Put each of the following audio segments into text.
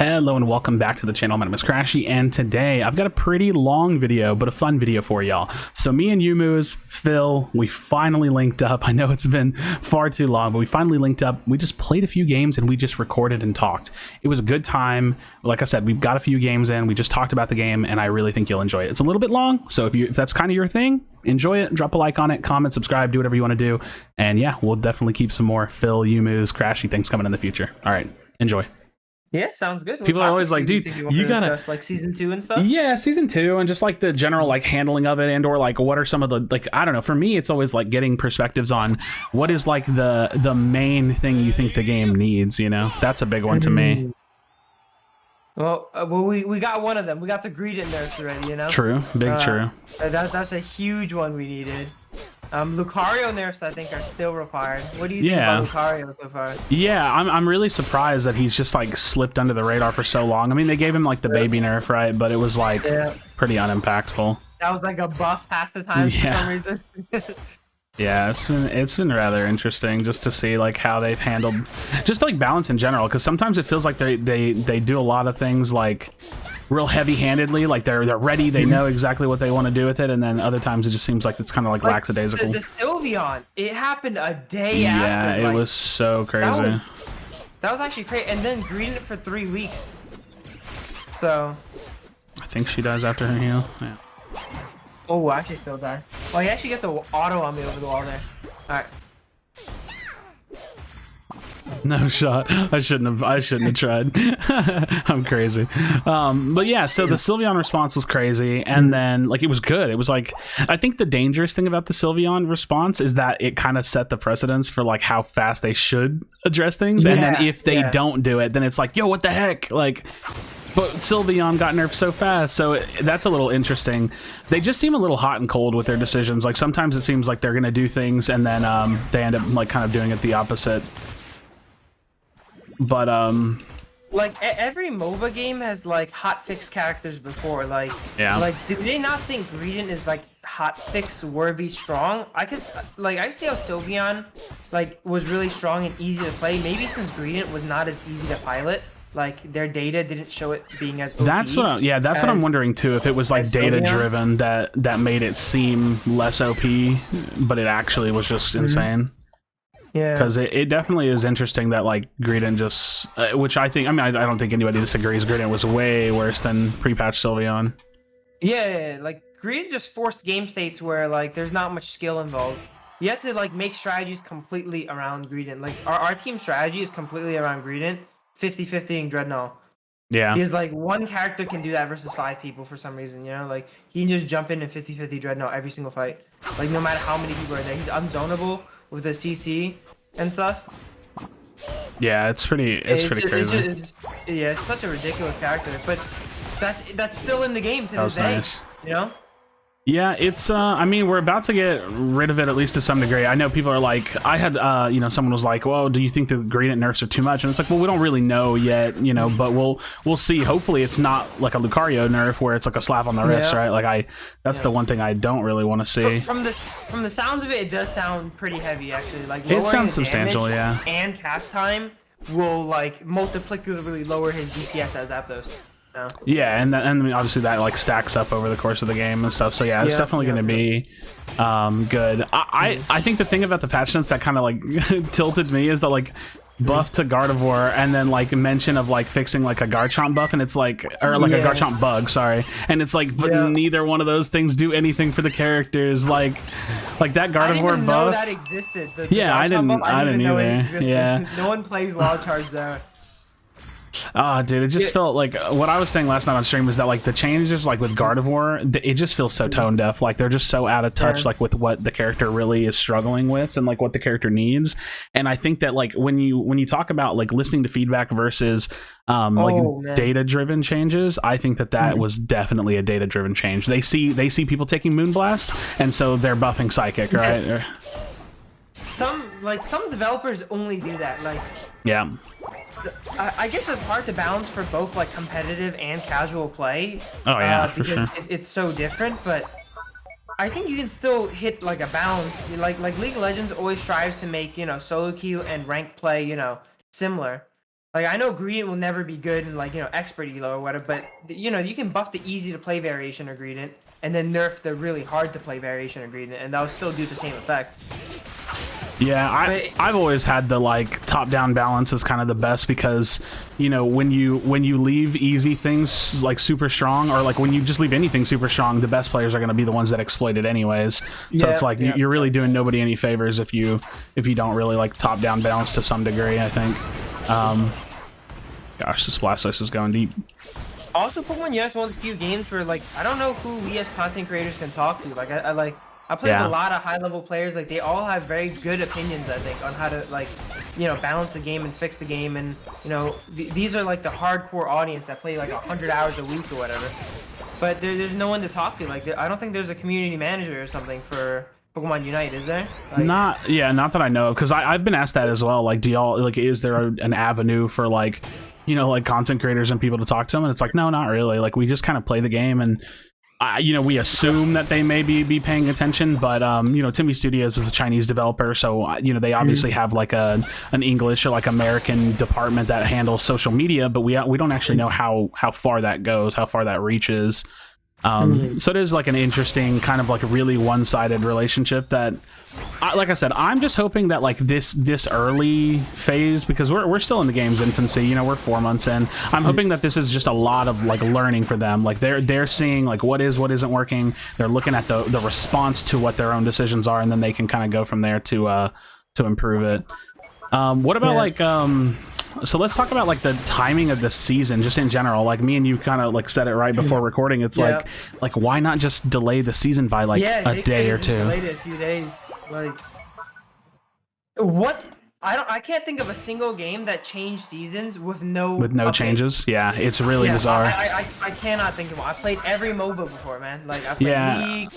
Hello and welcome back to the channel. My name is Krashy, and today I've got a pretty long video, but a fun video for y'all. So me and Youmuus, Phil, we finally linked up. I know it's been far too long, but we finally linked up. We just played a few games and we just recorded and talked. It was a good time. Like I said, we've got a few games in. We just talked about the game, and I really think you'll enjoy it. It's a little bit long, so if that's kind of your thing, enjoy it. Drop a like on it, comment, subscribe, do whatever you want to do. And yeah, we'll definitely keep some more Phil, Youmuus, Krashy things coming in the future. All right, enjoy. Yeah, sounds good. People are always like, dude, you gotta discuss, like season 2 and stuff. Yeah, season 2 and just like the general like handling of it, and or like what are some of the like, I don't know, for me it's always like getting perspectives on what is like the main thing you think the game needs, you know. That's a big one to me. Well, we got one of them. We got the greed nerfs already, you know. True, big true. That's a huge one we needed. Lucario nerfs I think are still required. What do you think about Lucario so far? Yeah, I'm really surprised that he's just like slipped under the radar for so long. I mean, they gave him like the baby nerf, right? But it was like pretty unimpactful. That was like a buff half the time for some reason. Yeah, it's been rather interesting just to see like how they've handled just like balance in general, because sometimes it feels like they do a lot of things like real heavy-handedly, like they're ready, they know exactly what they want to do with it, and then other times it just seems like it's kind of like lackadaisical. The Sylveon, it happened a day after. Yeah, it was so crazy. That was actually crazy, and then greeted it for 3 weeks. So I think she dies after her heal. Yeah. Oh, I actually still die. Oh, he actually gets the auto on me over the wall there. Alright. No shot. I shouldn't have tried. I'm crazy. But yeah, so the Sylveon response was crazy, and then like it was good. It was like, I think the dangerous thing about the Sylveon response is that it kind of set the precedence for like how fast they should address things, and then if they don't do it, then it's like, yo, what the heck? Like, but Sylveon got nerfed so fast, so that's a little interesting. They just seem a little hot and cold with their decisions. Like sometimes it seems like they're gonna do things, and then they end up like kind of doing it the opposite. But like every MOBA game has like hotfix characters before. Like like do they not think Greedent is like hotfix worthy strong? I see how Sylveon like was really strong and easy to play. Maybe since Greedent was not as easy to pilot, like their data didn't show it being as OP. That's what I'm wondering too, if it was like data driven that made it seem less OP, but it actually was just insane. Yeah, because it definitely is interesting that like Greedent just which I think, I mean, I don't think anybody disagrees, Greedent was way worse than pre-patch Sylveon. Yeah, like Greedent just forced game states where like there's not much skill involved. You have to like make strategies completely around Greedent. Like our team strategy is completely around Greedent, 50-50ing Dreadnought. Yeah, because like one character can do that versus 5 people for some reason, you know, like he can just jump in and 50-50 Dreadnought every single fight, like no matter how many people are there. He's unzonable with the CC and stuff. Yeah, it's pretty crazy. It's such a ridiculous character, but that's still in the game to this day, you know. Yeah, it's I mean, we're about to get rid of it, at least to some degree. I know people are like, I had you know, someone was like, well, do you think the Greedent nerfs are too much? And it's like, well, we don't really know yet, you know, but we'll see. Hopefully it's not like a Lucario nerf where it's like a slap on the wrist, right? Like that's the one thing I don't really want to see. From the sounds of it does sound pretty heavy actually. Like it sounds substantial, yeah. And cast time will like multiplicatively lower his DPS as Zapdos. Yeah, and obviously that like stacks up over the course of the game and stuff. So yeah, it's definitely going to be good. I think the thing about the patch notes that kind of like tilted me is that like buff to Gardevoir and then like mention of like fixing like a Garchomp buff, and it's like, or like a Garchomp bug, sorry, and it's like, but neither one of those things do anything for the characters. Like that Gardevoir I didn't even buff. Know that existed. I didn't either. Yeah, no one plays Wild Charge there. Oh, dude, it just felt like what I was saying last night on stream was that like the changes like with Gardevoir, it just feels so tone deaf. Like they're just so out of touch like with what the character really is struggling with and like what the character needs. And I think that like when you talk about like listening to feedback versus data driven changes, I think that was definitely a data driven change. They see people taking Moonblast, and so they're buffing Psychic, right? Some developers only do that. Like I guess it's hard to balance for both like competitive and casual play. Oh yeah, because it's so different. But I think you can still hit like a balance. Like League of Legends always strives to make, you know, solo queue and ranked play, you know, similar. Like I know Greedent will never be good in like expert elo or whatever, but you can buff the easy to play variation of Greedent and then nerf the really hard to play variation of Greedent, and that'll still do the same effect. Yeah, I've always had the like top-down balance is kind of the best, because when you leave easy things like super strong, or like when you just leave anything super strong, the best players are going to be the ones that exploit it anyways. So it's like you're really doing nobody any favors if you don't really like top-down balance to some degree, I think. Gosh, this Blastoise is going deep. Also, Pokemon Unite is one of the few games where like I don't know who we as content creators can talk to. Like I played with a lot of high-level players. Like they all have very good opinions, I think, on how to like, balance the game and fix the game. And these are like the hardcore audience that play like 100 hours a week or whatever. But there's no one to talk to. Like I don't think there's a community manager or something for Pokemon Unite, is there? Like, not that I know of, because I've been asked that as well. Like, do y'all like, is there an avenue for like, like content creators and people to talk to them? And it's like, no, not really. Like we just kind of play the game, and we assume that they may be paying attention, but Timmy Studios is a Chinese developer, so they obviously have like an English or like American department that handles social media, but we don't actually know how far that goes, how far that reaches. So it is like an interesting kind of like really one-sided relationship that, like I said, I'm just hoping that like this early phase, because we're still in the game's infancy, we're 4 months in. I'm hoping that this is just a lot of like learning for them. Like they're seeing like what isn't working. They're looking at the response to what their own decisions are, and then they can kind of go from there to improve it. What about like so let's talk about like the timing of the season just in general. Like me and you kind of like said it right before recording. It's like why not just delay the season by like a day or two? Delayed it a few days. Like what? I can't think of a single game that changed seasons with no changes. Yeah, it's really bizarre. I cannot think of one. I played every MOBA before, man. Like I played League,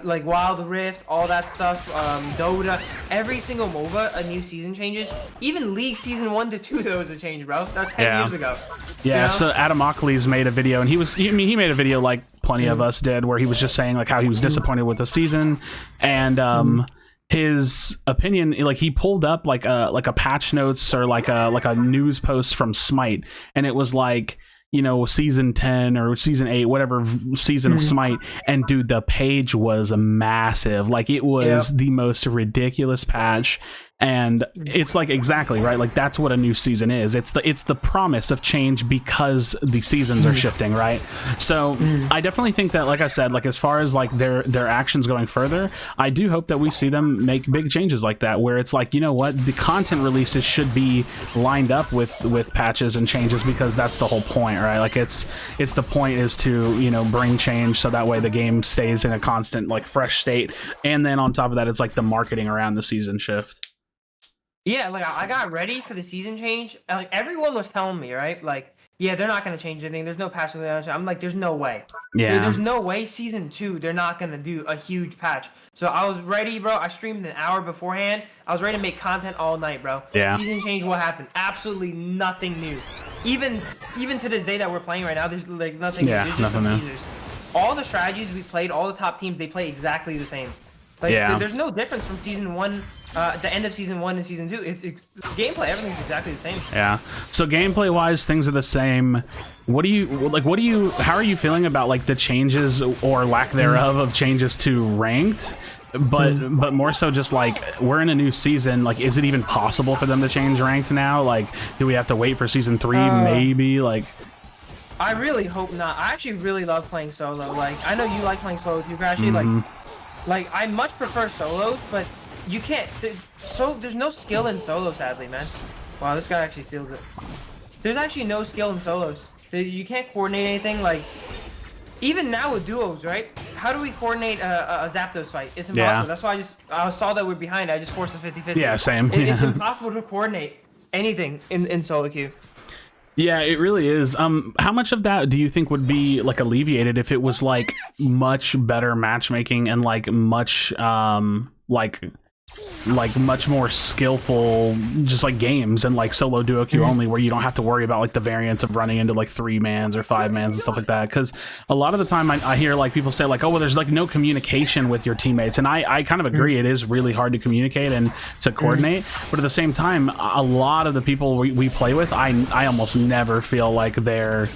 like Wild Rift, all that stuff. Dota. Every single MOBA, a new season changes. Even League season 1 to 2, there was a change, bro. That was 10 years ago. Yeah. So Adam Ockley's made a video, and he made a video like plenty of us did, where he was just saying like how he was disappointed with the season, and his opinion, like he pulled up like a patch notes or like a news post from Smite, and it was like season 10 or season 8, whatever season of Smite, and dude, the page was massive. Like it was the most ridiculous patch, and it's like exactly right. Like that's what a new season is. It's the promise of change because the seasons are shifting, right? So I definitely think that, like I said, like as far as like their actions going further, I do hope that we see them make big changes like that, where it's like, what, the content releases should be lined up with patches and changes, because that's the whole point, right? Like it's the point is to bring change, so that way the game stays in a constant like fresh state, and then on top of that, it's like the marketing around the season shift. Yeah, like I got ready for the season change. Like everyone was telling me, right? Like, yeah, they're not gonna change anything. There's no patch. I'm like, there's no way. Yeah. There's no way season 2 they're not gonna do a huge patch. So I was ready, bro. I streamed an hour beforehand. I was ready to make content all night, bro. Yeah. Season change will happen. Absolutely nothing new. Even to this day that we're playing right now, there's like nothing. Yeah, new. There's just nothing some teasers. All the strategies we played, all the top teams, they play exactly the same. Like, there's no difference from season 1, the end of season 1 and season 2. It's gameplay, everything's exactly the same. Yeah. So gameplay wise, things are the same. How are you feeling about like the changes or lack thereof of changes to ranked? But more so just like we're in a new season, like is it even possible for them to change ranked now? Like do we have to wait for season 3 maybe? Like I really hope not. I actually really love playing solo. Like I know you like playing solo too, Krashy. Like I much prefer solos, but you can't. There's no skill in solo, sadly, man. Wow, this guy actually steals it. There's actually no skill in solos. You can't coordinate anything. Like even now with duos, right? How do we coordinate a Zapdos fight? It's impossible. Yeah. That's why I saw that we're behind. I just forced a 50-50. Yeah, same. It's impossible to coordinate anything in solo queue. Yeah, it really is. How much of that do you think would be like alleviated if it was like much better matchmaking and like much like like much more skillful just like games and like solo duo queue only, where you don't have to worry about like the variance of running into like 3-mans or 5-mans and stuff like that. Because a lot of the time I hear like people say like, oh well, there's like no communication with your teammates, and I kind of agree. It is really hard to communicate and to coordinate, but at the same time, a lot of the people we play with, I almost never feel like they're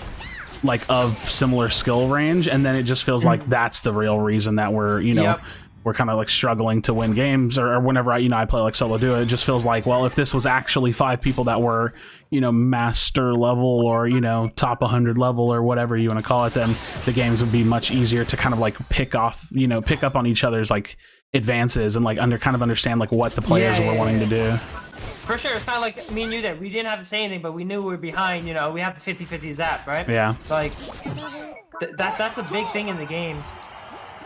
like of similar skill range, and then it just feels like that's the real reason that we're, you know, we're kind of like struggling to win games, or whenever I play like solo duo, it just feels like, well, if this was actually 5 people that were, you know, master level or, you know, top 100 level or whatever you want to call it, then the games would be much easier to kind of like pick up on each other's like advances and like understand like what the players were wanting to do. For sure, it's kind of like me and you that we didn't have to say anything, but we knew we were behind. You know, we have the 50-50 zap, right? Yeah. Like that's a big thing in the game.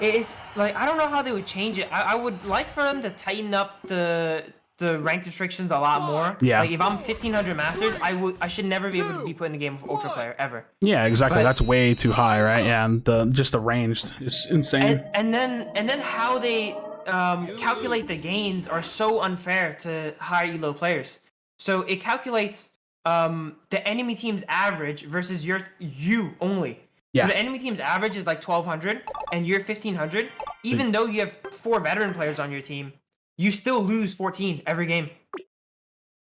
It's like, I don't know how they would change it. I would like for them to tighten up the rank restrictions a lot more. Yeah. Like if I'm 1500 masters, I should never be able to be put in a game with ultra player ever. Yeah, exactly. But that's way too high, right? Yeah, and the range is insane. And then how they calculate the gains are so unfair to higher elo players. So it calculates the enemy team's average versus you only. Yeah. So the enemy team's average is like 1200 and you're 1500. Even though you have 4 veteran players on your team, you still lose 14 every game.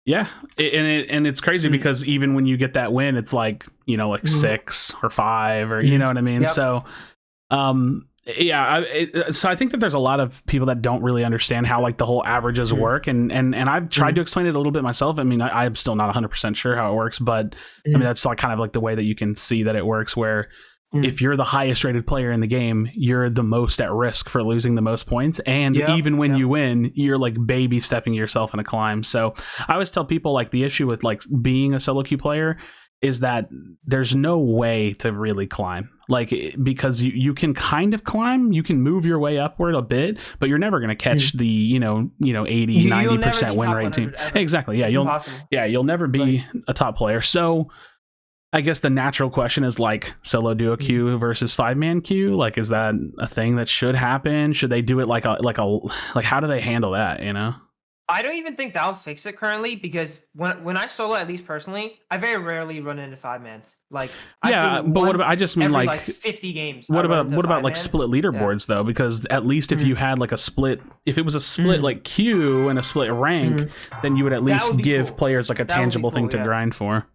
Yeah, and it's crazy because even when you get that win, it's like, you know, like 6 or 5 or you know what I mean. Yep. So, so I think that there's a lot of people that don't really understand how like the whole averages work, and I've tried to explain it a little bit myself. I mean, I'm still not 100% sure how it works, but I mean that's like kind of like the way that you can see that it works, where if you're the highest rated player in the game, you're the most at risk for losing the most points. And even when you win, you're like baby stepping yourself in a climb. So I always tell people like the issue with like being a solo queue player is that there's no way to really climb. Like, because you can kind of climb, you can move your way upward a bit, but you're never going to catch the, you know, 80, 90% win rate team. Exactly. Yeah. You'll never be a top player. So I guess the natural question is like solo duo queue versus 5-man queue. Like, is that a thing that should happen? Should they do it like how do they handle that? You know, I don't even think that'll fix it currently, because when I solo, at least personally, I very rarely run into 5-mans. Like, but what about? I just mean like 50 games. What about like split leaderboards though? Because at least if you had like a split, if it was a split like queue and a split rank, then you would at least give players like a tangible thing to grind for.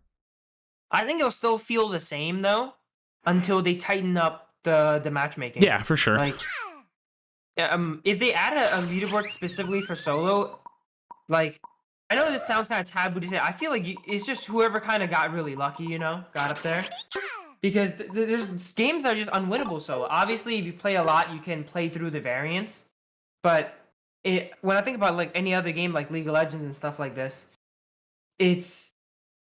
I think it'll still feel the same though, until they tighten up the matchmaking. Yeah, for sure. Like, if they add a leaderboard specifically for solo, like, I know this sounds kind of taboo to say. I feel like it's just whoever kind of got really lucky, you know, got up there. Because there's games that are just unwinnable solo. Obviously, if you play a lot, you can play through the variance. But when I think about like any other game like League of Legends and stuff like this,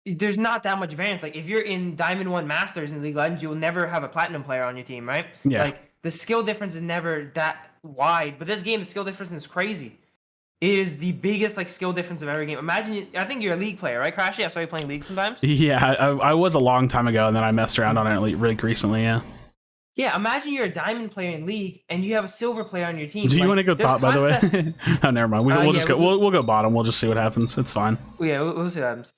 there's not that much variance. Like, if you're in Diamond 1 Masters in League of Legends, you'll never have a Platinum player on your team, right? Yeah. Like, the skill difference is never that wide. But this game, the skill difference is crazy. It is the biggest like skill difference of every game. Imagine, I think you're a League player, right, Krashy? I saw you playing League sometimes. Yeah, I was a long time ago, and then I messed around on it really recently, yeah. Yeah, imagine you're a Diamond player in League, and you have a Silver player on your team. Do you want to go top, by the way? Oh, never mind. We'll just go. We'll go bottom. We'll just see what happens. It's fine. Yeah, we'll see what happens.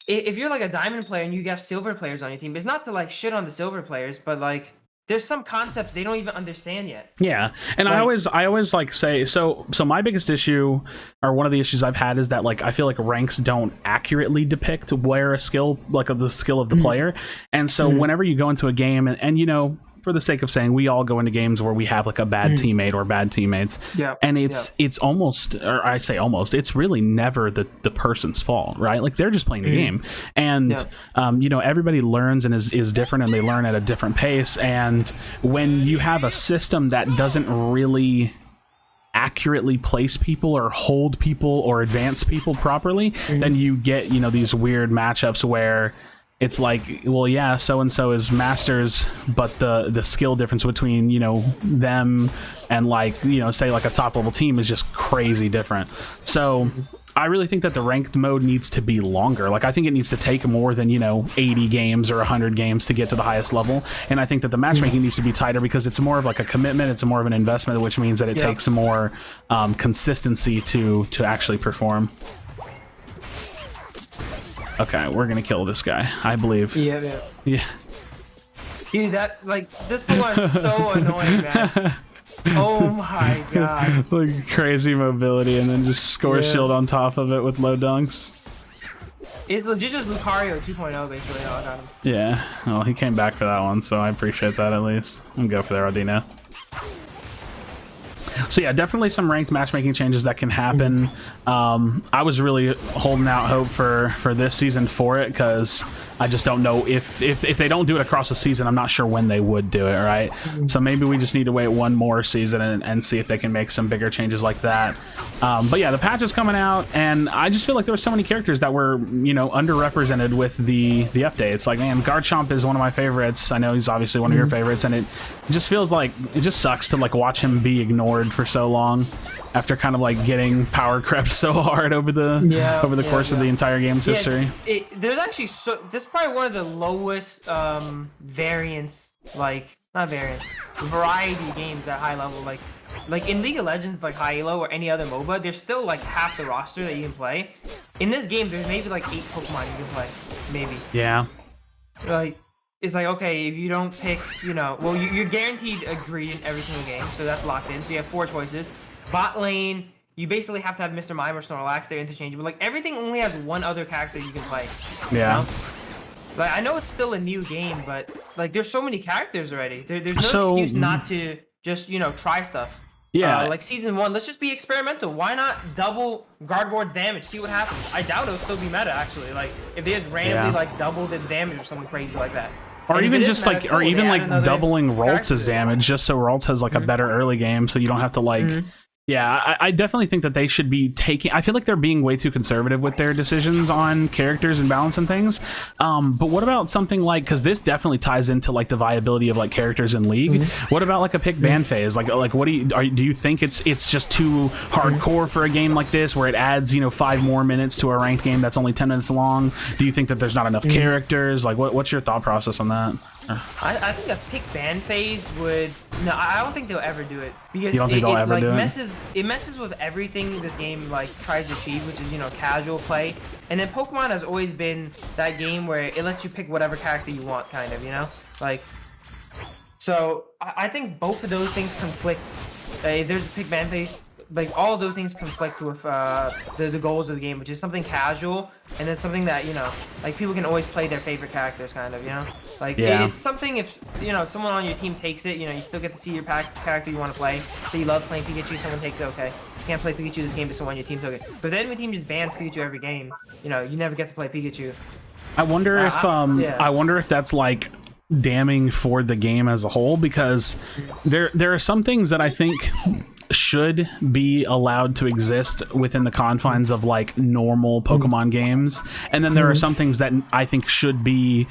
If you're like a Diamond player and you have Silver players on your team, it's not to like shit on the Silver players, but like, there's some concepts they don't even understand yet. Yeah, and like, I always like say, so my biggest issue, or one of the issues I've had, is that like I feel like ranks don't accurately depict where a skill, like the skill of the player, and so whenever you go into a game, and you know, for the sake of saying, we all go into games where we have like a bad teammate or bad teammates, and it's almost, or I say almost, it's really never the person's fault, right? Like, they're just playing the game, and you know, everybody learns and is different, and they learn at a different pace. And when you have a system that doesn't really accurately place people or hold people or advance people properly, then you get, you know, these weird matchups where it's like, well, yeah, so-and-so is masters, but the skill difference between, you know, them and, like, you know, say like a top level team is just crazy different. So I really think that the ranked mode needs to be longer. Like, I think it needs to take more than, 80 games or 100 games to get to the highest level. And I think that the matchmaking needs to be tighter because it's more of like a commitment. It's more of an investment, which means that it takes more consistency to actually perform. Okay, we're gonna kill this guy, I believe. Yeah. Dude, this Pokemon is so annoying, man. Oh my god. Like crazy mobility and then just score shield on top of it with low dunks. It's legit just Lucario 2.0 basically. I got him. Yeah, well, he came back for that one, so I appreciate that at least. I'm gonna go for the Rodino. So yeah, definitely some ranked matchmaking changes that can happen. I was really holding out hope for this season for it because I just don't know if they don't do it across the season, I'm not sure when they would do it, right? So maybe we just need to wait one more season and see if they can make some bigger changes like that. But yeah, the patch is coming out, and I just feel like there were so many characters that were, underrepresented with the updates. Like, man, Garchomp is one of my favorites. I know he's obviously one of your favorites, and it just feels like it just sucks to like watch him be ignored for so long after kind of like getting power crept so hard over the course of the entire game's history. There's actually this is probably one of the lowest variance, variety games at high level. Like in League of Legends, like high elo or any other MOBA, there's still like half the roster that you can play. In this game, there's maybe like 8 Pokemon you can play, maybe. Yeah. Like, it's like, okay, if you don't pick, well, you're guaranteed a greed in every single game, so that's locked in. So you have 4 choices. Bot lane, you basically have to have Mr. Mime or Snorlax. They're interchangeable. Like, everything only has one other character you can play. Yeah. Like, I know it's still a new game, but like, there's so many characters already. There's no excuse not to just, try stuff. Yeah. Like season 1, let's just be experimental. Why not double Gardevoir's damage? See what happens. I doubt it'll still be meta, actually. Like, if they just randomly like doubled its damage or something crazy like that. Or even just meta, like, or even like doubling Ralts' damage, just so Ralts has like a better early game, so you don't have to like. Yeah, I definitely think that they should be taking... I feel like they're being way too conservative with their decisions on characters and balance and things. But what about something like... Because this definitely ties into, like, the viability of, like, characters in League. What about, like, a pick ban phase? Like what do you think it's just too hardcore for a game like this, where it adds, 5 more minutes to a ranked game that's only 10 minutes long? Do you think that there's not enough characters? Like, what's your thought process on that? I think a pick ban phase would... No, I don't think they'll ever do it. Because you don't think they'll ever do it? It messes with everything this game like tries to achieve, which is casual play. And then Pokemon has always been that game where it lets you pick whatever character you want, kind of, like. So I think both of those things conflict. There's a pick ban phase. Like, all of those things conflict with the goals of the game, which is something casual, and then something that, like, people can always play their favorite characters, kind of, Like, it's something if, someone on your team takes it, you still get to see your character you want to play. So you love playing Pikachu, someone takes it, okay. You can't play Pikachu this game, but someone on your team took it. But if the enemy team just bans Pikachu every game, you never get to play Pikachu. I wonder I wonder if that's, like, damning for the game as a whole, because there are some things that I think should be allowed to exist within the confines of like normal Pokemon games, and then there are some things that I think should be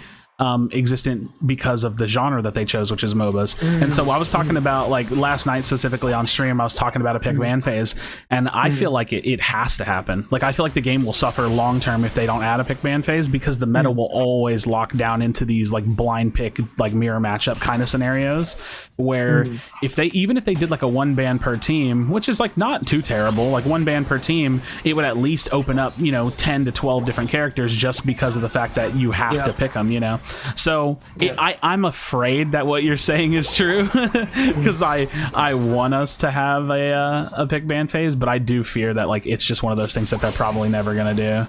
existent because of the genre that they chose, which is MOBAs. And so I was talking about, like, last night specifically on stream, I was talking about a pick ban phase, and I feel like it has to happen. Like, I feel like the game will suffer long term if they don't add a pick ban phase, because the meta will always lock down into these like blind pick, like mirror matchup kind of scenarios, where if they did like a 1 ban per team, which is like not too terrible, like 1 ban per team, it would at least open up 10 to 12 different characters, just because of the fact that you have to pick them. So I'm afraid that what you're saying is true, because I want us to have a pick ban phase, but I do fear that like it's just one of those things that they're probably never gonna do.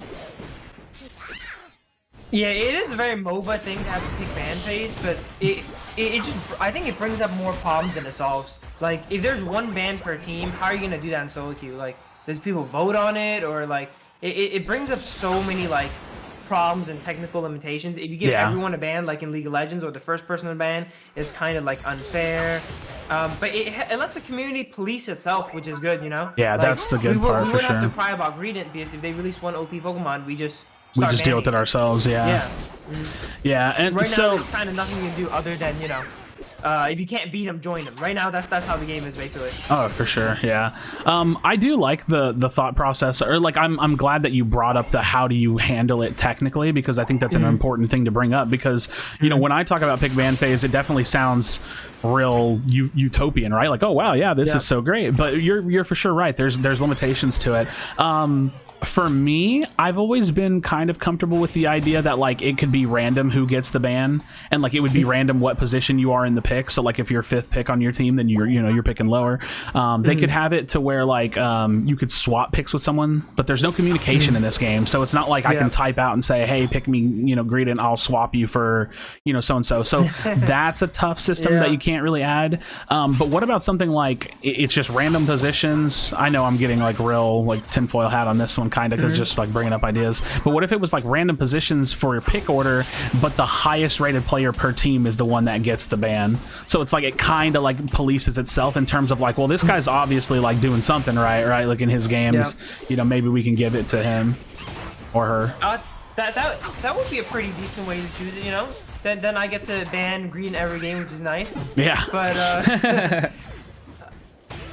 Yeah, it is a very MOBA thing to have a pick ban phase, but it just, I think it brings up more problems than it solves. Like, if there's 1 ban per team, how are you gonna do that in solo queue? Like, does people vote on it, or like it brings up so many like problems and technical limitations. If you give everyone a ban, like in League of Legends, or the first person to ban, is kind of like unfair. But it lets the community police itself, which is good, Yeah, like, that's the good part for sure. We wouldn't have to cry about Greedent, because if they release 1 OP Pokemon, we just deal with it ourselves. Yeah. Yeah. Yeah, and right so now there's kind of nothing you can do other than if you can't beat them, join them. Right now, that's how the game is basically. Oh, for sure, yeah. I do like the thought process, or like I'm glad that you brought up the how do you handle it technically, because I think that's an important thing to bring up, because you know when I talk about pick ban phase, it definitely sounds real utopian, right? Like, oh wow, yeah, this is so great, but you're for sure right. There's limitations to it. For me, I've always been kind of comfortable with the idea that like it could be random who gets the ban, and like it would be random what position you are in the pick. So like if you're 5th pick on your team, then you're picking lower. They could have it to where like you could swap picks with someone, but there's no communication in this game, so it's not like I can type out and say, hey, pick me, Greedent, I'll swap you for so and so. So that's a tough system that you can't really add. But what about something like it's just random positions? I know I'm getting like real like tinfoil hat on this one, kind of, because just like bringing up ideas. But what if it was like random positions for your pick order, but the highest rated player per team is the one that gets the ban? So it's like it kind of like polices itself in terms of like, well, this guy's obviously like doing something right, like in his games, maybe we can give it to him or her. That would be a pretty decent way to choose it, Then I get to ban green every game, which is nice. Yeah. But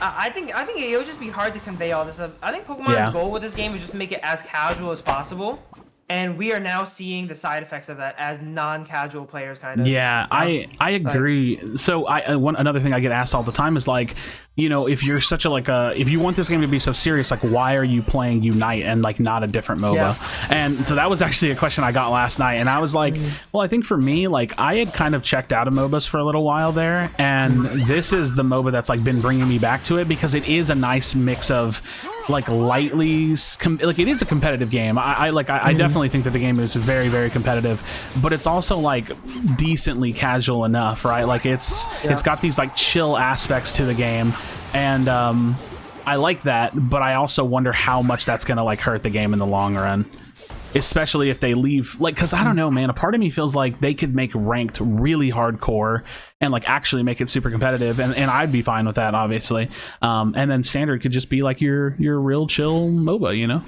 I think it would just be hard to convey all this stuff. I think Pokemon's goal with this game is just to make it as casual as possible, and we are now seeing the side effects of that as non-casual players, kind of. Yeah, I agree. Like, so another thing I get asked all the time is like, if you're such a if you want this game to be so serious, like why are you playing Unite and like not a different MOBA? And so that was actually a question I got last night, and I was like, well, I think for me, like I had kind of checked out of MOBAs for a little while there, and this is the MOBA that's like been bringing me back to it, because it is a nice mix of like lightly like it is a competitive game. I definitely think that the game is very, very competitive, but it's also like decently casual enough, right? Like it's got these like chill aspects to the game, and I like that, but I also wonder how much that's gonna like hurt the game in the long run, especially if they leave, like, because I don't know, man, a part of me feels like they could make ranked really hardcore and like actually make it super competitive, and I'd be fine with that, obviously. And then standard could just be like your real chill MOBA,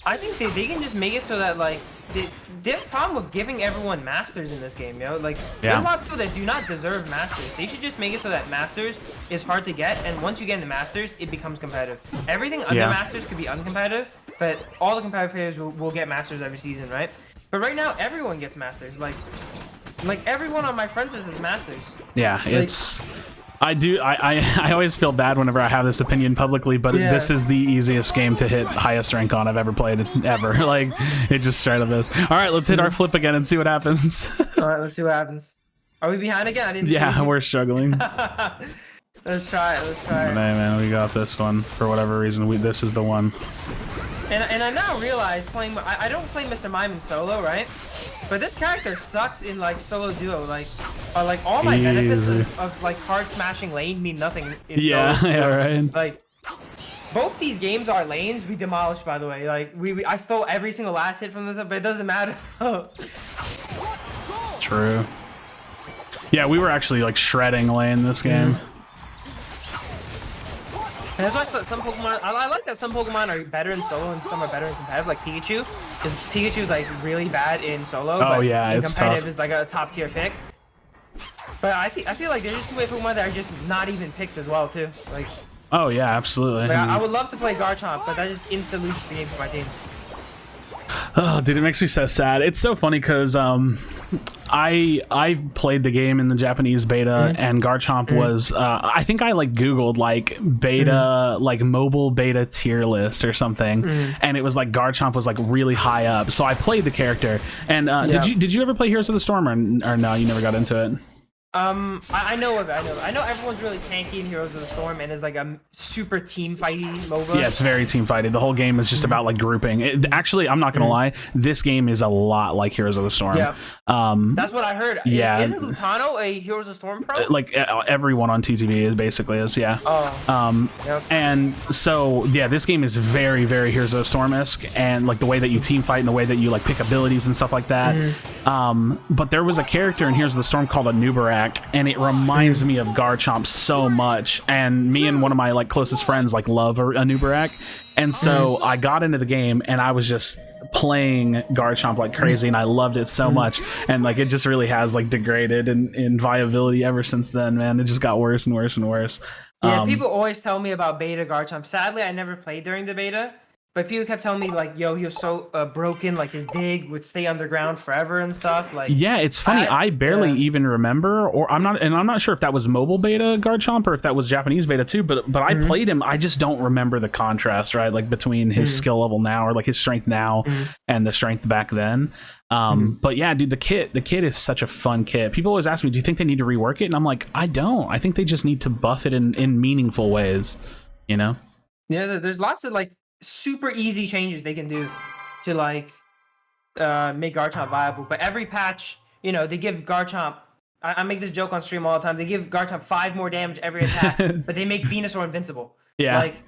I think they can just make it so that like they have a problem with giving everyone masters in this game, like there's a lot of people that do not deserve masters. They should just make it so that masters is hard to get, and once you get into masters, it becomes competitive. Everything under masters could be uncompetitive, but all the competitive players will get masters every season, right? But right now everyone gets masters, like everyone on my friends list is masters. Yeah, like, I always feel bad whenever I have this opinion publicly, but this is the easiest game to hit highest rank on I've ever played ever. Like, it just straight up is. All right, let's hit our flip again and see what happens. All right, let's see what happens. Are we behind again? I didn't see we're struggling. Let's try it. Hey, man, we got this one. For whatever reason, this is the one. And I now realize I don't play Mr. Mime in solo, right? But this character sucks in like solo duo. Like all my benefits of like hard smashing lane mean nothing in solo. Yeah, right. Like both these games are lanes we demolished, by the way. Like I stole every single last hit from this, but it doesn't matter. True. Yeah, we were actually like shredding lane this game. And that's why some Pokemon, I like that some Pokemon are better in solo and some are better in competitive, like Pikachu. Because Pikachu is like really bad in solo, but in competitive is like a top tier pick. But I feel like there's just too many Pokemon that are just not even picks as well too. Like. Oh yeah, absolutely. Like, I would love to play Garchomp, but that just instantly loses the game for my team. Oh, dude, it makes me so sad. It's so funny because I played the game in the Japanese beta, and Garchomp was I think I like Googled like beta like mobile beta tier list or something, and it was like Garchomp was like really high up. So I played the character, and did you ever play Heroes of the Storm, or no, you never got into it? I know of it. I know everyone's really tanky in Heroes of the Storm and is like a super team fighty MOBA. Yeah, it's very team fighty. The whole game is just about like grouping. Actually, I'm not gonna lie, this game is a lot like Heroes of the Storm. Yeah. That's what I heard. Yeah. Isn't Lutano a Heroes of the Storm pro? Like everyone on TTV basically is. Yeah. Oh. Yep. And so yeah, this game is very, very Heroes of the Storm-esque, and like the way that you team fight and the way that you like pick abilities and stuff like that. But there was a character in Heroes of the Storm called a Nubarak Nubrack, and it reminds me of Garchomp so much. And me and one of my like closest friends like love a Nubrack, and so I got into the game and I was just playing Garchomp like crazy, and I loved it so much. And like it just really has like degraded in viability ever since then, man. It just got worse and worse and worse. Yeah, people always tell me about beta Garchomp. Sadly, I never played during the beta. But people kept telling me, like, yo, he was so broken, like, his dig would stay underground forever and stuff. Like, yeah, it's funny. I barely even remember, or I'm not sure if that was mobile beta Garchomp or if that was Japanese beta too, but I played him. I just don't remember the contrast, right? Like, between his skill level now, or, like, his strength now and the strength back then. But yeah, dude, the kit is such a fun kit. People always ask me, do you think they need to rework it? And I'm like, I don't. I think they just need to buff it in meaningful ways, you know? Yeah, there's lots of, like, super easy changes they can do to like make Garchomp viable. But every patch, you know, they give Garchomp, I make this joke on stream all the time, they give Garchomp 5 more damage every attack, but they make Venusaur invincible. Yeah. Like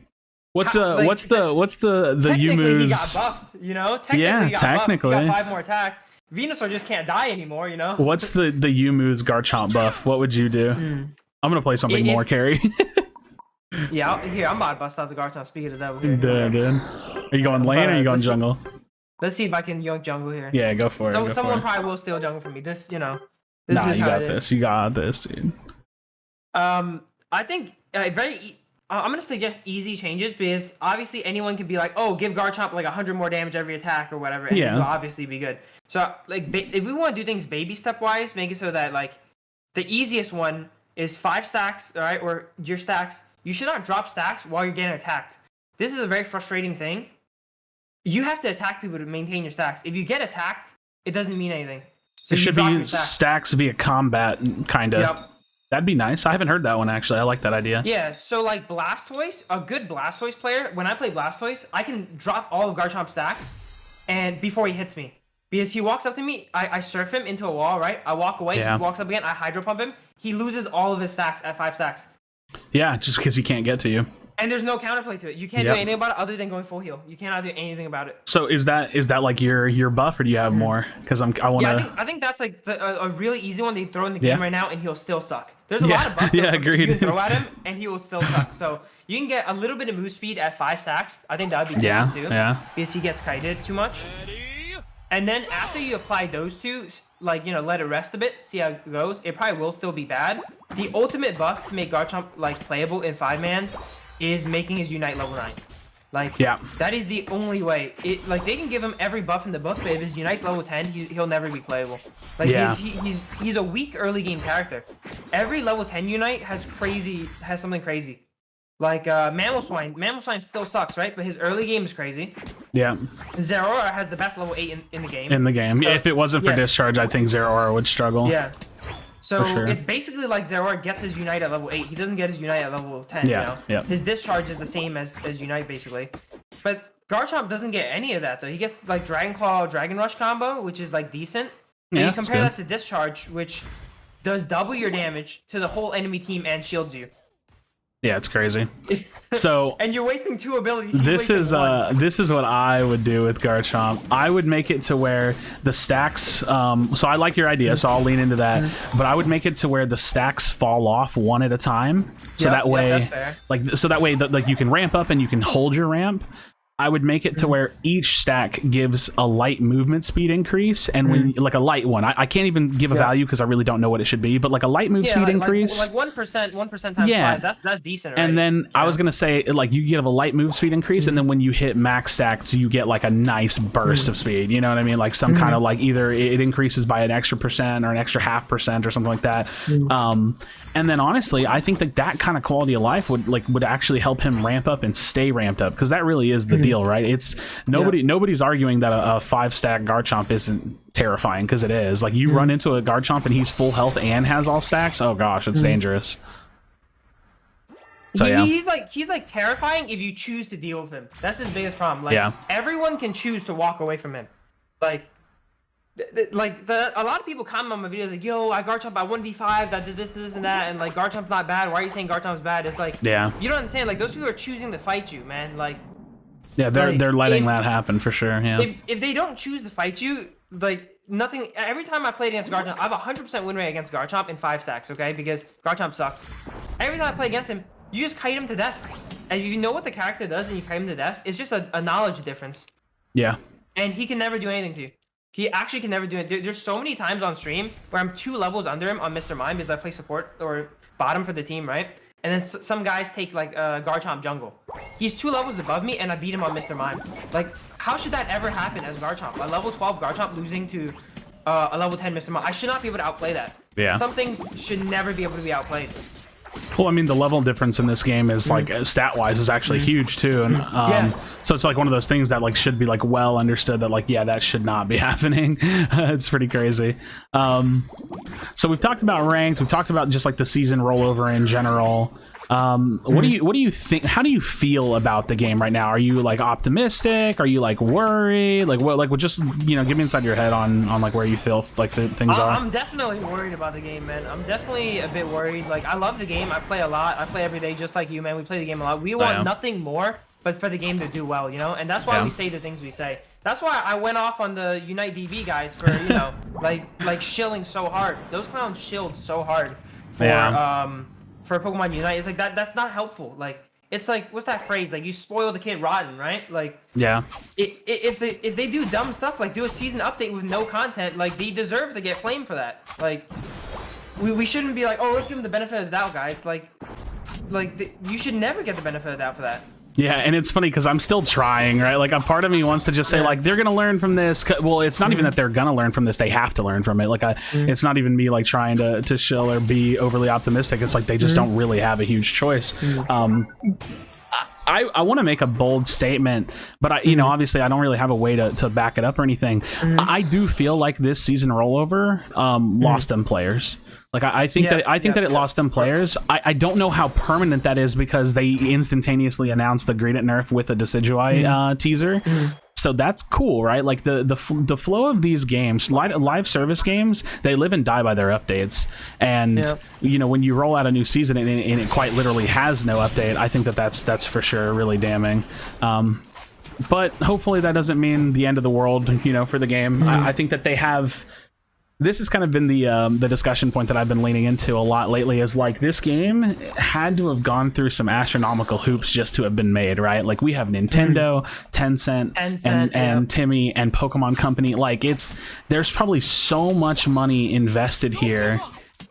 what's the Youmuus? He got buffed, you know? Technically he got 5 more attack. Venusaur just can't die anymore, you know? What's the Youmuus Garchomp buff? What would you do? I'm gonna play something more carry. Yeah, here, I'm about to bust out the Garchomp. Speaking of that, here. Dude. Are you going lane or are you going jungle? Let's see if I can yoink jungle here. Yeah, go for it. Someone probably will steal jungle from me. This, you know. Nah, you got this. You got this, dude. I think I'm gonna suggest easy changes because obviously anyone can be like, oh, give Garchomp like 100 more damage every attack or whatever, and it'll obviously be good. So like, if we want to do things baby step wise, make it so that like the easiest one is 5 stacks, all right, or your stacks. You should not drop stacks while you're getting attacked. This is a very frustrating thing. You have to attack people to maintain your stacks. If you get attacked, it doesn't mean anything. So it should be stacks via combat, kind of. Yep. That'd be nice. I haven't heard that one, actually. I like that idea. Yeah, so like Blastoise, a good Blastoise player, when I play Blastoise, I can drop all of Garchomp stacks and before he hits me. Because he walks up to me, I surf him into a wall, right? I walk away, he walks up again, I Hydro Pump him. He loses all of his stacks at 5 stacks. Yeah, just because he can't get to you. And there's no counterplay to it. You can't do anything about it other than going full heal. You cannot do anything about it. So is that like your buff, or do you have more? Because I want to. Yeah, I think that's like a really easy one they throw in the game right now, and he'll still suck. There's a lot of buffs agreed. You can throw at him, and he will still suck. So you can get a little bit of move speed at 5 stacks. I think that would be decent too. Yeah. Because he gets kited too much. And then after you apply those two, like, you know, let it rest a bit, see how it goes. It probably will still be bad. The ultimate buff to make Garchomp like playable in 5-mans is making his Unite level 9. Like, that is the only way. Like, they can give him every buff in the book, but if his Unite's level 10, he'll never be playable. Like, he's a weak early game character. Every level 10 Unite has something crazy. Like, Mamoswine still sucks, right? But his early game is crazy. Yeah. Zeraora has the best level 8 in the game. In the game. So, if it wasn't for Discharge, I think Zeraora would struggle. Yeah. So it's basically like Zeraora gets his Unite at level 8. He doesn't get his Unite at level 10, you know? Yeah. His Discharge is the same as Unite, basically. But Garchomp doesn't get any of that, though. He gets, like, Dragon Claw, Dragon Rush combo, which is, like, decent. And you compare that to Discharge, which does double your damage to the whole enemy team and shields you. Yeah, it's crazy. So and you're wasting 2 abilities. This is what I would do with Garchomp. I would make it to where the stacks. So I like your idea, so I'll lean into that. But I would make it to where the stacks fall off one at a time, so that way, like you can ramp up and you can hold your ramp. I would make it to where each stack gives a light movement speed increase, and when like a light one, I can't even give a value because I really don't know what it should be, but like a light move speed increase, like 1% times 5, that's decent. Right? And then I was gonna say like you get a light move speed increase, and then when you hit max stacks, you get like a nice burst of speed. You know what I mean? Like some kind of like either it increases by an extra % or an extra 0.5% or something like that. And then honestly, I think that kind of quality of life would actually help him ramp up and stay ramped up, because that really is the deal, right? It's nobody's arguing that a 5-stack Garchomp isn't terrifying, because it is. Like you run into a Garchomp and he's full health and has all stacks. Oh gosh, it's dangerous. So he's like terrifying if you choose to deal with him. That's his biggest problem. Like everyone can choose to walk away from him. Like. A lot of people comment on my videos like, yo, I Garchomp by 1v5 that did this and that, and like Garchomp's not bad. Why are you saying Garchomp's bad? It's like, you don't understand. Like those people are choosing to fight you, man. Like, they're letting that happen for sure. Yeah. If they don't choose to fight you, like nothing. Every time I played against Garchomp, I have a 100% win rate against Garchomp in 5 stacks. Okay, because Garchomp sucks. Every time I play against him, you just kite him to death. And if you know what the character does and you kite him to death, it's just a knowledge difference. Yeah. And he can never do anything to you. He actually can never do it. There's so many times on stream where I'm 2 levels under him on Mr. Mime because I play support or bottom for the team, right? And then some guys take like Garchomp jungle. He's 2 levels above me and I beat him on Mr. Mime. Like, how should that ever happen as Garchomp? A level 12 Garchomp losing to a level 10 Mr. Mime. I should not be able to outplay that. Yeah. Some things should never be able to be outplayed. Well, I mean, the level difference in this game is like stat-wise is actually huge too, and so it's like one of those things that like should be like well understood that like that should not be happening. It's pretty crazy. So we've talked about ranked, we've talked about just like the season rollover in general. What do you think? How do you feel about the game right now? Are you like optimistic? Are you like worried? Like what? Like, just give me inside your head on like where you feel like things are. I'm definitely worried about the game, man. I'm definitely a bit worried. Like, I love the game. I play a lot. I play every day, just like you, man. We play the game a lot. We want nothing more but for the game to do well, and that's why we say the things we say. That's why I went off on the Unite DB guys for like shilling so hard. Those clowns shilled so hard for Pokemon Unite. It's like that's not helpful. Like, it's like, what's that phrase? Like, you spoil the kid rotten, right? Like, if they do dumb stuff, like do a season update with no content, like they deserve to get flamed for that. Like, we shouldn't be like, oh, let's give them the benefit of the doubt, guys. Like you should never get the benefit of the doubt for that. Yeah, and it's funny because I'm still trying, right? Like, a part of me wants to just say, like, they're gonna learn from this. Well, it's not even that they're gonna learn from this; they have to learn from it. Like, it's not even me like trying to shill or be overly optimistic. It's like they just don't really have a huge choice. I want to make a bold statement, but obviously I don't really have a way to back it up or anything. I do feel like this season rollover lost them players. Like, I think that it lost them players. I don't know how permanent that is because they instantaneously announced the Greedent nerf with a Decidueye teaser. So that's cool, right? Like the flow of these games, live service games, they live and die by their updates. And when you roll out a new season and it quite literally has no update, I think that's for sure really damning. But hopefully that doesn't mean the end of the world, for the game. I think that they have. This has kind of been the discussion point that I've been leaning into a lot lately, is like, this game had to have gone through some astronomical hoops just to have been made, right? Like, we have Nintendo, Tencent and Timmy and Pokemon Company. Like, there's probably so much money invested here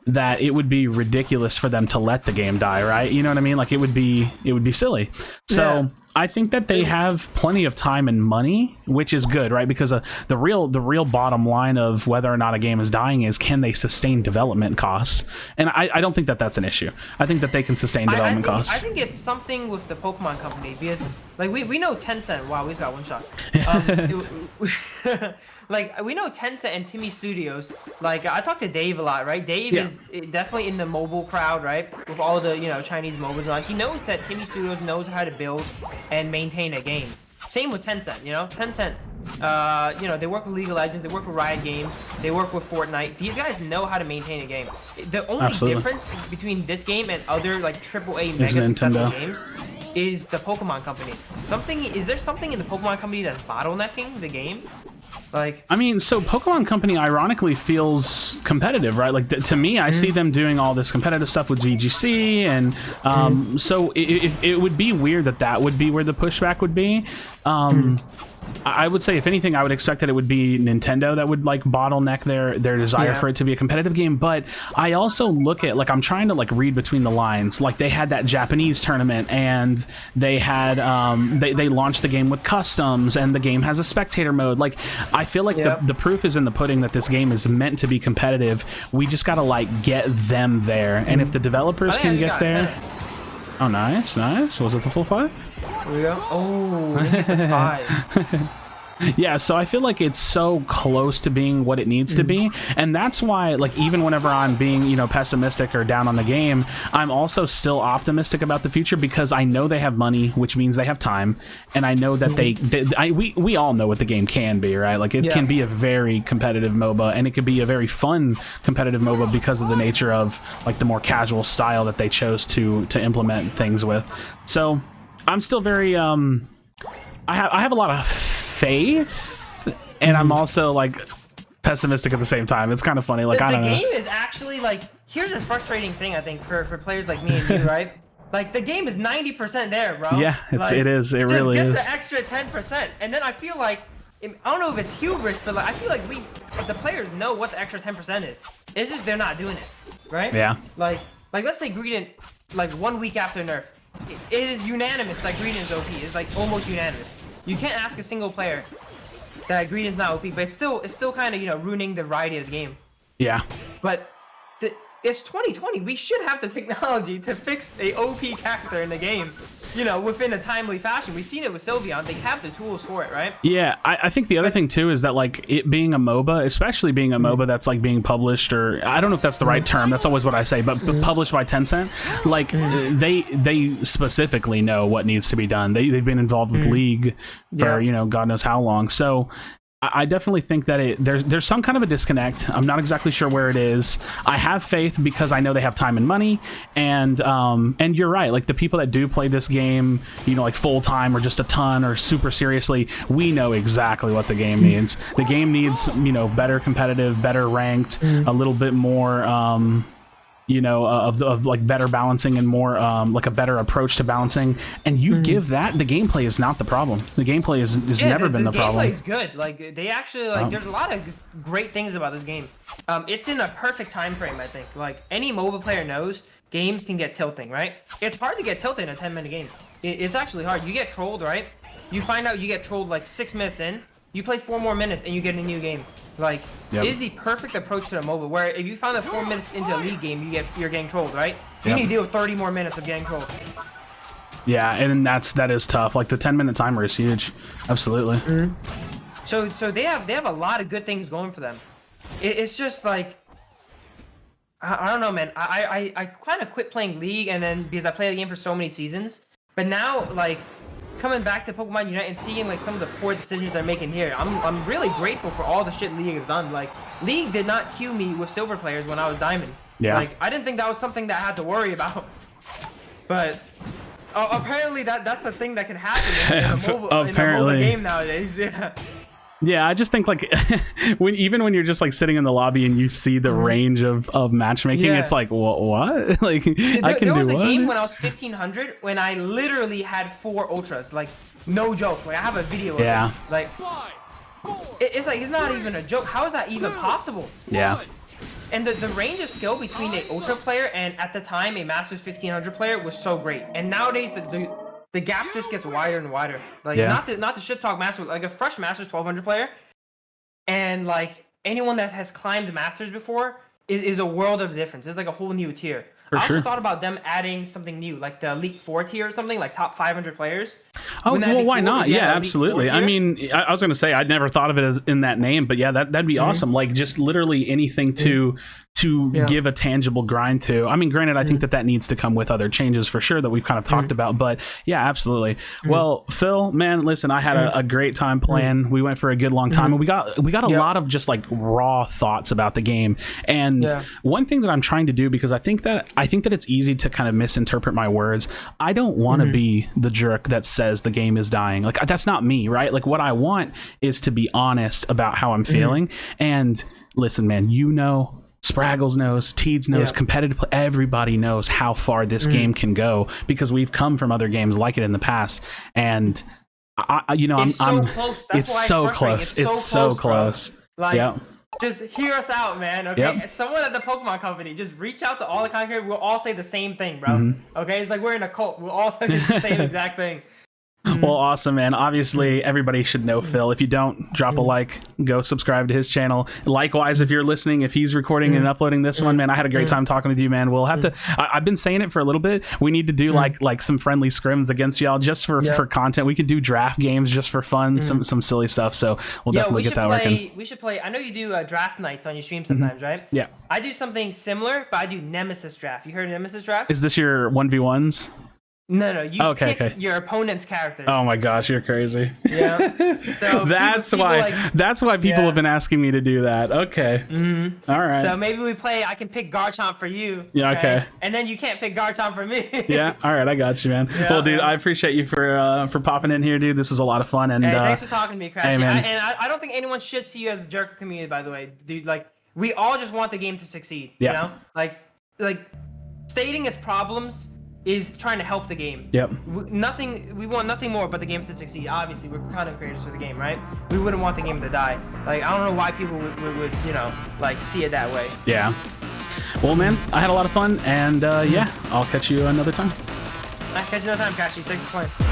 that it would be ridiculous for them to let the game die, right? You know what I mean? Like, it would be silly. So I think that they have plenty of time and money, which is good, right? Because the real bottom line of whether or not a game is dying is, can they sustain development costs? And I don't think that that's an issue. I think that they can sustain development costs. I think it's something with the Pokemon Company, because like we know Tencent. Wow, we just got one shot. Like, we know Tencent and Timmy Studios. Like, I talk to Dave a lot, right? Dave is definitely in the mobile crowd, right? With all the Chinese mobiles. Like, he knows that Timmy Studios knows how to build and maintain a game. Same with Tencent. Tencent. They work with League of Legends. They work with Riot Games. They work with Fortnite. These guys know how to maintain a game. The only difference between this game and other like AAA mega successful games is the Pokemon Company. Is there something in the Pokemon Company that's bottlenecking the game? Like, I mean, so Pokemon Company ironically feels competitive, right? Like, to me, I see them doing all this competitive stuff with VGC, and so it would be weird that would be where the pushback would be. I would say, if anything, I would expect that it would be Nintendo that would like bottleneck their desire for it to be a competitive game. But I also look at, like, I'm trying to like read between the lines. Like, they had that Japanese tournament, and they had they launched the game with customs, and the game has a spectator mode. Like, I feel like the proof is in the pudding that this game is meant to be competitive. We just gotta like get them there, and if the developers can get there. Oh, nice. Was it the full 5? Here we go. Oh, we hit the 5. Yeah, so I feel like it's so close to being what it needs to be, and that's why, like, even whenever I'm being, pessimistic or down on the game, I'm also still optimistic about the future, because I know they have money, which means they have time, and I know that we all know what the game can be, right? Like, it can be a very competitive MOBA, and it could be a very fun competitive MOBA because of the nature of like the more casual style that they chose to implement things with. So I'm still very I have a lot of faith, and I'm also like pessimistic at the same time. It's kind of funny. Like, I don't know. The game is actually like, here's a frustrating thing I think for players like me and you, right? Like the game is 90% there, bro. Yeah, it is. It really is. Just get the extra 10%, and then I feel like I don't know if it's hubris, but like I feel like the players know what the extra 10% is. It's just they're not doing it, right? Yeah. Like let's say Greedent, like 1 week after nerf, it is unanimous that Greedent is OP. It's like almost unanimous. You can't ask a single player that Greedent's not OP, but it's still kind of ruining the variety of the game. Yeah. But it's 2020. We should have the technology to fix a OP character in the game, within a timely fashion. We've seen it with Sylveon. They have the tools for it, right? Yeah, I think the other thing too is that like it being a MOBA, especially being a MOBA that's like being published, or I don't know if that's the right term. That's always what I say, but published by Tencent, like they specifically know what needs to be done. They've been involved with League for God knows how long. So I definitely think that there's some kind of a disconnect. I'm not exactly sure where it is. I have faith because I know they have time and money, and you're right. Like the people that do play this game, like full time or just a ton or super seriously, we know exactly what the game needs. The game needs better competitive, better ranked, a little bit more of like better balancing and more like a better approach to balancing, and you give that. The gameplay is not the problem. The gameplay has never been the problem. The gameplay is good. Like they actually there's a lot of great things about this game. It's in a perfect time frame. I think like any mobile player knows games can get tilting, right? It's hard to get tilted in a 10-minute game. It's actually hard. You get trolled, right? You find out you get trolled like 6 minutes in. You play 4 more minutes and you get a new game. Like, it is the perfect approach to the MOBA, where if you found that 4 minutes into a League game, you're getting trolled, right? You need to deal with 30 more minutes of getting trolled. Yeah, and that is tough. Like the 10-minute timer is huge. Absolutely. So they have a lot of good things going for them. It's just like I don't know, man. I kind of quit playing League, and then because I played the game for so many seasons, but now like coming back to Pokemon Unite and seeing like some of the poor decisions they're making here, I'm really grateful for all the shit League has done. Like League did not queue me with silver players when I was Diamond. Yeah. Like I didn't think that was something that I had to worry about. But apparently that's a thing that can happen in a mobile game nowadays. Yeah. Yeah, I just think like even when you're just like sitting in the lobby and you see the range of matchmaking, it's like what? Like there was a game when I was 1500 when I literally had 4 ultras, like no joke. Like I have a video of it. Like it's like it's not even a joke. How is that even possible? Yeah. And the range of skill between an ultra player and at the time a Masters 1500 player was so great. And nowadays the gap just gets wider and wider. Like not to shit talk Masters, like a fresh Masters 1200 player, and like anyone that has climbed Masters before is a world of difference. It's like a whole new tier. I also thought about them adding something new, like the Elite 4 tier or something, like top 500 players. Oh, well, why not? Yeah, absolutely. I mean, I was going to say, I'd never thought of it as in that name, but yeah, that'd be awesome. Like just literally anything to give a tangible grind to. I mean, granted, I think that needs to come with other changes for sure that we've kind of talked about, but yeah, absolutely. Well, Phil, man, listen, I had a great time playing. We went for a good long time, and we got a lot of just like raw thoughts about the game. And one thing that I'm trying to do, because I think that it's easy to kind of misinterpret my words. I don't want to be the jerk that says the game is dying. Like that's not me, right? Like what I want is to be honest about how I'm feeling. And listen, man, Spraggles knows, Teased knows, competitive everybody knows how far this game can go, because we've come from other games like it in the past, and it's so close. It's so close. Like, just hear us out, man. Okay, someone at the Pokemon Company, just reach out to all the content creators. We'll all say the same thing, bro. Okay, it's like we're in a cult. We'll all say the same exact thing. Well, awesome, man. Obviously, everybody should know Phil. If you don't, drop a like, go subscribe to his channel. Likewise, if you're listening, if he's recording and uploading this one, man, I had a great time talking with you, man. We'll have to, I've been saying it for a little bit. We need to do like some friendly scrims against y'all just for content. We could do draft games just for fun, some silly stuff. So we'll definitely get that working. We should play. I know you do draft nights on your stream sometimes, right? Yeah. I do something similar, but I do Nemesis draft. You heard of Nemesis draft? Is this your 1v1s? No, you Okay, pick okay. your opponent's characters. Oh my gosh, you're crazy. Yeah. So that's people why. like, That's why people yeah. have been asking me to do that. Okay. All right. So maybe we play. I can pick Garchomp for you. Yeah, okay. And then you can't pick Garchomp for me. Yeah. All right. I got you, man. Yeah, well, dude, man. I appreciate you for popping in here, dude. This is a lot of fun. And Hey, thanks for talking to me, Krashy. hey, man. I don't think anyone should see you as a jerk community, by the way, dude. Like, we all just want the game to succeed. Yeah. You know, like stating its problems is trying to help the game. Yep. We want nothing more but the game to succeed. Obviously, we're content creators for the game, right? We wouldn't want the game to die. Like, I don't know why people would you know, like, see it that way. Yeah. Well, man, I had a lot of fun, and yeah, I'll catch you another time. Catch you another time, Krashy. Thanks for playing.